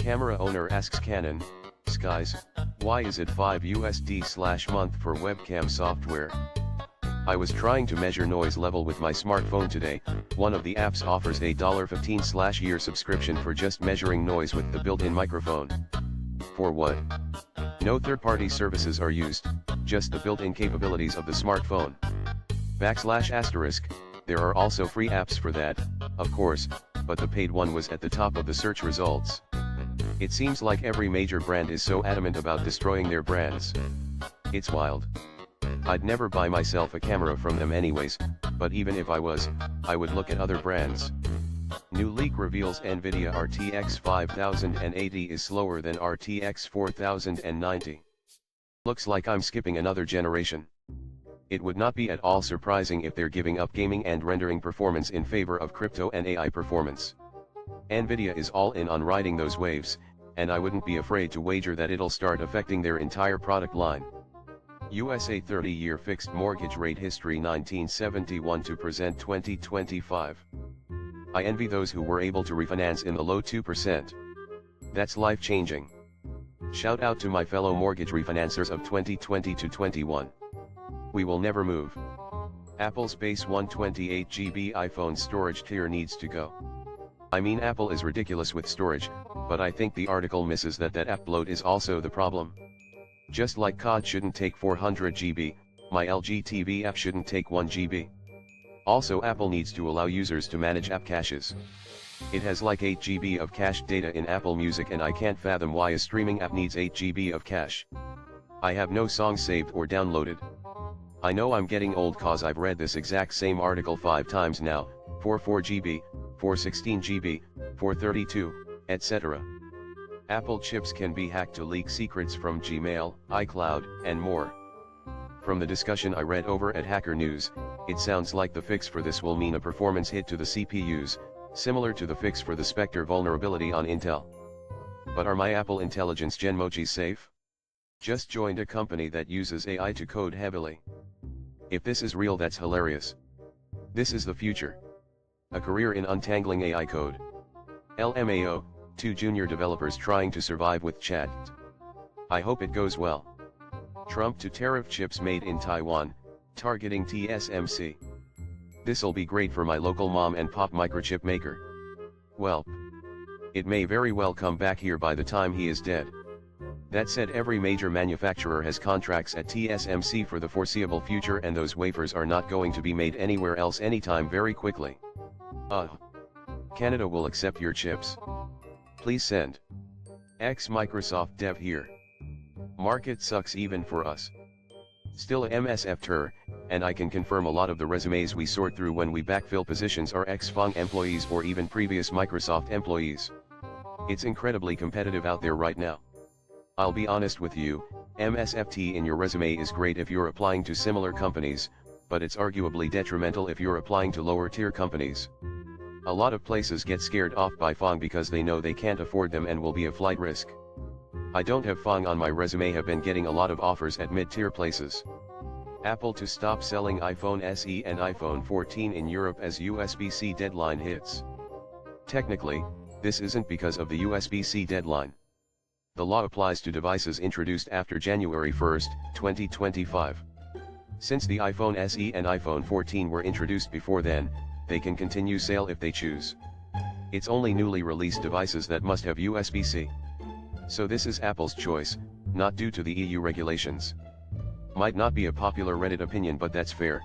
Camera owner asks Canon, "Skies, why is it $5/month for webcam software? I was trying to measure noise level with my smartphone today. One of the apps offers a $15/year subscription for just measuring noise with the built-in microphone. For what? No third-party services are used, just the built-in capabilities of the smartphone. /*, there are also free apps for that, of course, but the paid one was at the top of the search results. It seems like every major brand is so adamant about destroying their brands. It's wild. I'd never buy myself a camera from them anyways, but even if I was, I would look at other brands. New leak reveals Nvidia RTX 5080 is slower than RTX 4090. Looks like I'm skipping another generation. It would not be at all surprising if they're giving up gaming and rendering performance in favor of crypto and AI performance. Nvidia is all in on riding those waves, and I wouldn't be afraid to wager that it'll start affecting their entire product line. USA 30-year fixed mortgage rate history 1971 to present 2025. I envy those who were able to refinance in the low 2%. That's life-changing. Shout out to my fellow mortgage refinancers of 2020 to 21. We will never move. Apple's base 128GB iPhone storage tier needs to go. I mean, Apple is ridiculous with storage, but I think the article misses that app bloat is also the problem. Just like COD shouldn't take 400GB, my LG TV app shouldn't take 1GB. Also, Apple needs to allow users to manage app caches. It has like 8GB of cached data in Apple Music, and I can't fathom why a streaming app needs 8GB of cache. I have no songs saved or downloaded. I know I'm getting old cause I've read this exact same article 5 times now, 4GB, 416GB, 432, etc. Apple chips can be hacked to leak secrets from Gmail, iCloud, and more. From the discussion I read over at Hacker News, it sounds like the fix for this will mean a performance hit to the CPUs, similar to the fix for the Spectre vulnerability on Intel. But are my Apple Intelligence Genmojis safe? Just joined a company that uses AI to code heavily. If this is real, that's hilarious. This is the future. A career in untangling AI code. LMAO, 2 junior developers trying to survive with chat. I hope it goes well. Trump to tariff chips made in Taiwan, targeting TSMC. This'll be great for my local mom and pop microchip maker. Well, it may very well come back here by the time he is dead. That said, every major manufacturer has contracts at TSMC for the foreseeable future, and those wafers are not going to be made anywhere else anytime very quickly. Canada will accept your chips. Please send. Microsoft dev here. Market sucks even for us. Still a MSF and I can confirm a lot of the resumes we sort through when we backfill positions are ex-Fong employees or even previous Microsoft employees. It's incredibly competitive out there right now. I'll be honest with you, MSFT in your resume is great if you're applying to similar companies, but it's arguably detrimental if you're applying to lower tier companies. A lot of places get scared off by Fong because they know they can't afford them and will be a flight risk. I don't have Fong on my resume, have been getting a lot of offers at mid-tier places. Apple to stop selling iPhone SE and iPhone 14 in Europe as USB-C deadline hits. Technically, this isn't because of the USB-C deadline. The law applies to devices introduced after January 1, 2025. Since the iPhone SE and iPhone 14 were introduced before then, they can continue sale if they choose. It's only newly released devices that must have USB-C. So this is Apple's choice, not due to the EU regulations. Might not be a popular Reddit opinion, but that's fair.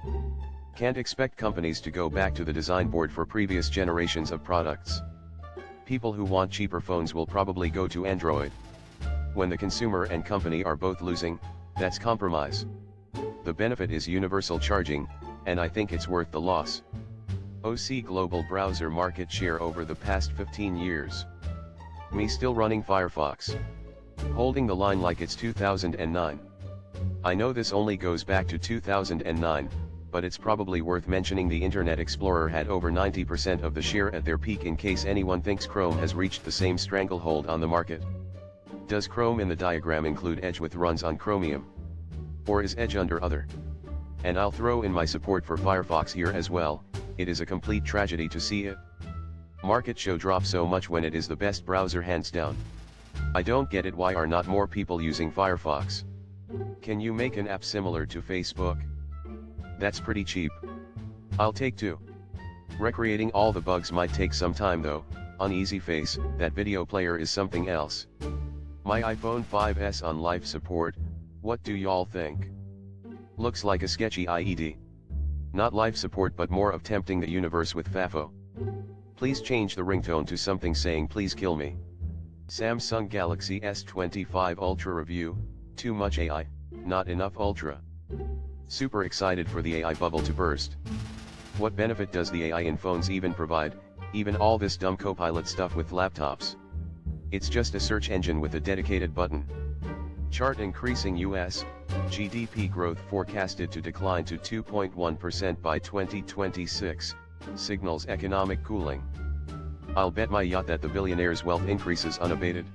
Can't expect companies to go back to the design board for previous generations of products. People who want cheaper phones will probably go to Android. When the consumer and company are both losing, that's compromise. The benefit is universal charging, and I think it's worth the loss. OC global browser market share over the past 15 years. Me still running Firefox. Holding the line like it's 2009. I know this only goes back to 2009, but it's probably worth mentioning the Internet Explorer had over 90% of the share at their peak, in case anyone thinks Chrome has reached the same stranglehold on the market. Does Chrome in the diagram include Edge with runs on Chromium? Or is Edge under other? And I'll throw in my support for Firefox here as well. It is a complete tragedy to see it. Market show drop so much when it is the best browser hands down. I don't get it, why are not more people using Firefox? Can you make an app similar to Facebook? That's pretty cheap. I'll take two. Recreating all the bugs might take some time though. Uneasy face, that video player is something else. My iPhone 5S on life support, what do y'all think? Looks like a sketchy IED. Not life support but more of tempting the universe with FAFO. Please change the ringtone to something saying please kill me. Samsung Galaxy S25 Ultra review, too much AI, not enough Ultra. Super excited for the AI bubble to burst. What benefit does the AI in phones even provide, even all this dumb copilot stuff with laptops? It's just a search engine with a dedicated button. Chart increasing US GDP growth forecasted to decline to 2.1% by 2026, signals economic cooling. I'll bet my yacht that the billionaire's wealth increases unabated.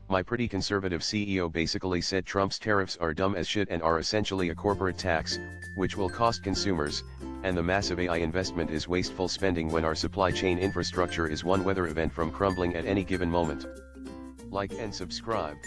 My pretty conservative CEO basically said Trump's tariffs are dumb as shit and are essentially a corporate tax, which will cost consumers, and the massive AI investment is wasteful spending when our supply chain infrastructure is one weather event from crumbling at any given moment. Like and subscribe.